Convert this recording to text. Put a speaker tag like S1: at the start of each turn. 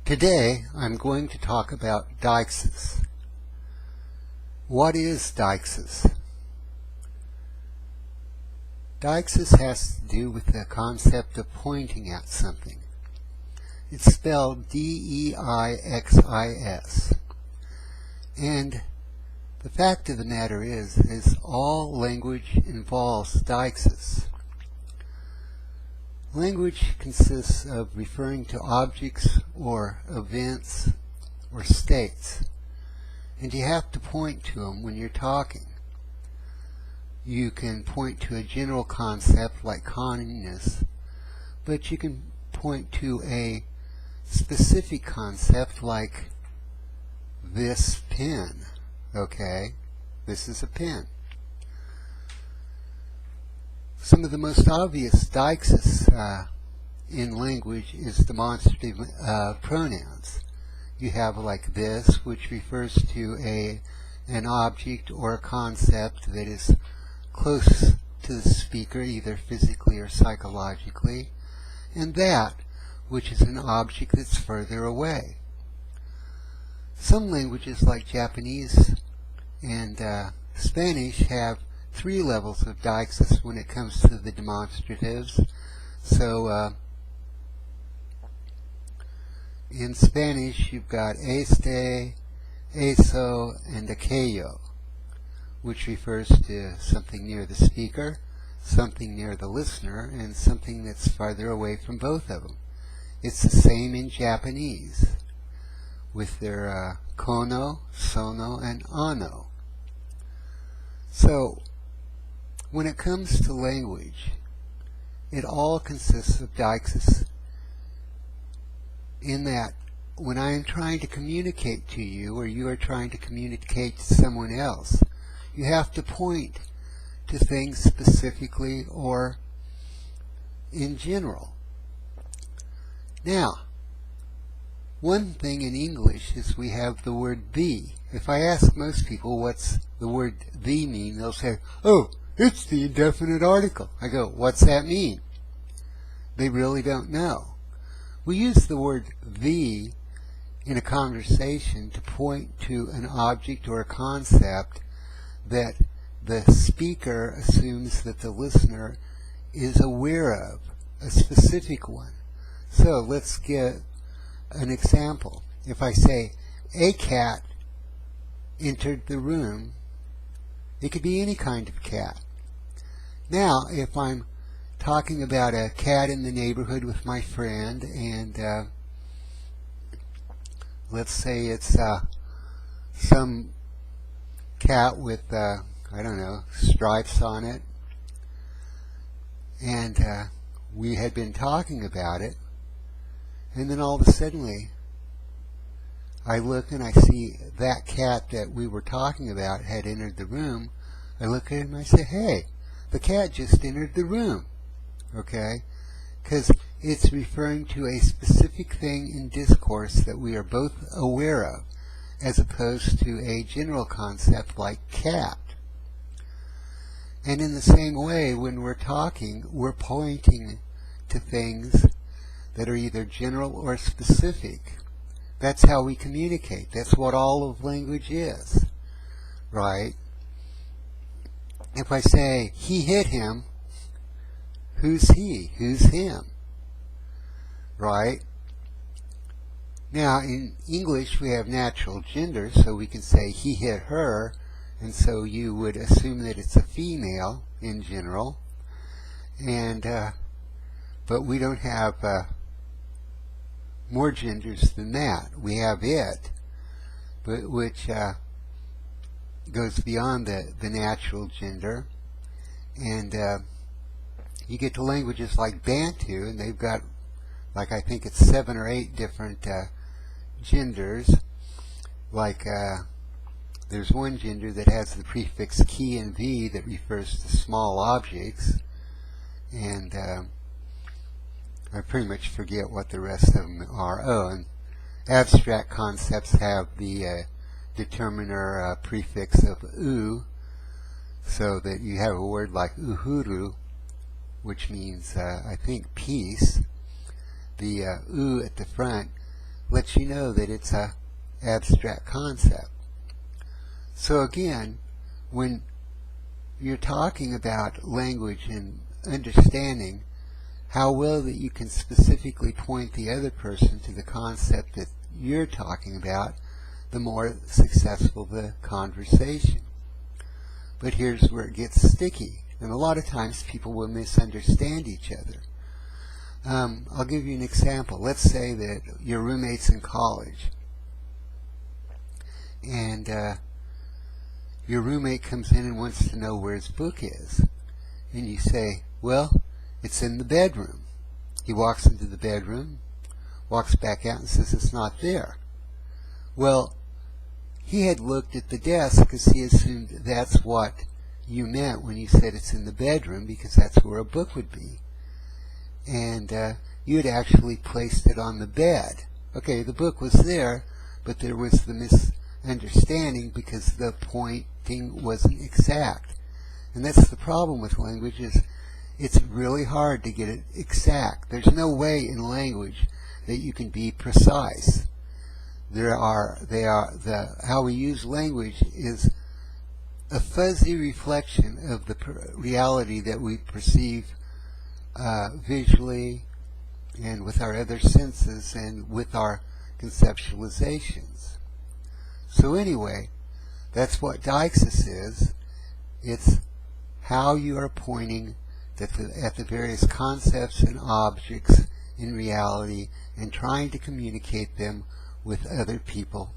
S1: Today I'm going to talk about deixis. What is deixis? Deixis has to do with the concept of pointing at something. It's spelled D-E-I-X-I-S. And the fact of the matter is all language involves deixis. Language consists of referring to objects or events or states, and you have to point to them when you're talking. You can point to a general concept like kindness, but you can point to a specific concept like this pen. Okay, this is a pen. Some of the most obvious deixis in language is demonstrative pronouns. You have like this, which refers to an object or a concept that is close to the speaker, either physically or psychologically, and that, which is an object that's further away. Some languages like Japanese and Spanish have 3 levels of deixis when it comes to the demonstratives. So in Spanish you've got este, eso, and aquello, which refers to something near the speaker, something near the listener, and something that's farther away from both of them. It's the same in Japanese with their kono, sono, and ano. So when it comes to language, it all consists of deixis, in that when I am trying to communicate to you, or you are trying to communicate to someone else, you have to point to things specifically or in general. Now, one thing in English is we have the word the. If I ask most people what's the word the mean, they'll say, oh, it's the indefinite article. I go, what's that mean? They really don't know. We use the word the in a conversation to point to an object or a concept that the speaker assumes that the listener is aware of, a specific one. So let's get an example. If I say, a cat entered the room, it could be any kind of cat. Now, if I'm talking about a cat in the neighborhood with my friend, and let's say it's some cat with, I don't know, stripes on it, and we had been talking about it, and then all of a sudden I look and I see that cat that we were talking about had entered the room. I look at it and I say, hey, the cat just entered the room. Okay? Because it's referring to a specific thing in discourse that we are both aware of, as opposed to a general concept like cat. And in the same way, when we're talking, we're pointing to things that are either general or specific. That's how we communicate. That's what all of language is, right? If I say, he hit him, who's he? Who's him? Right? Now, in English, we have natural gender, so we can say, he hit her, and so you would assume that it's a female in general. And but we don't have more genders than that. We have it, but which goes beyond the natural gender. And you get to languages like Bantu, and they've got, like, I think it's 7 or 8 different genders. Like there's one gender that has the prefix ki and v that refers to small objects, and I pretty much forget what the rest of them are. Oh, and abstract concepts have the determiner prefix of u, so that you have a word like uhuru, which means, I think, peace. The u at the front lets you know that it's a abstract concept. So again, when you're talking about language and understanding, how well that you can specifically point the other person to the concept that you're talking about, the more successful the conversation. But here's where it gets sticky, and a lot of times people will misunderstand each other. I'll give you an example. Let's say that your roommate's in college, and your roommate comes in and wants to know where his book is. And you say, well, it's in the bedroom. He walks into the bedroom, walks back out and says it's not there. Well, he had looked at the desk because he assumed that's what you meant when you said it's in the bedroom, because that's where a book would be. And you had actually placed it on the bed. Okay, the book was there, but there was the misunderstanding because the pointing wasn't exact. And that's the problem with language, is it's really hard to get it exact. There's no way in language that you can be precise. How we use language is a fuzzy reflection of the reality that we perceive visually and with our other senses and with our conceptualizations. So anyway, that's what Deixis is. It's how you are pointing at the various concepts and objects in reality and trying to communicate them with other people.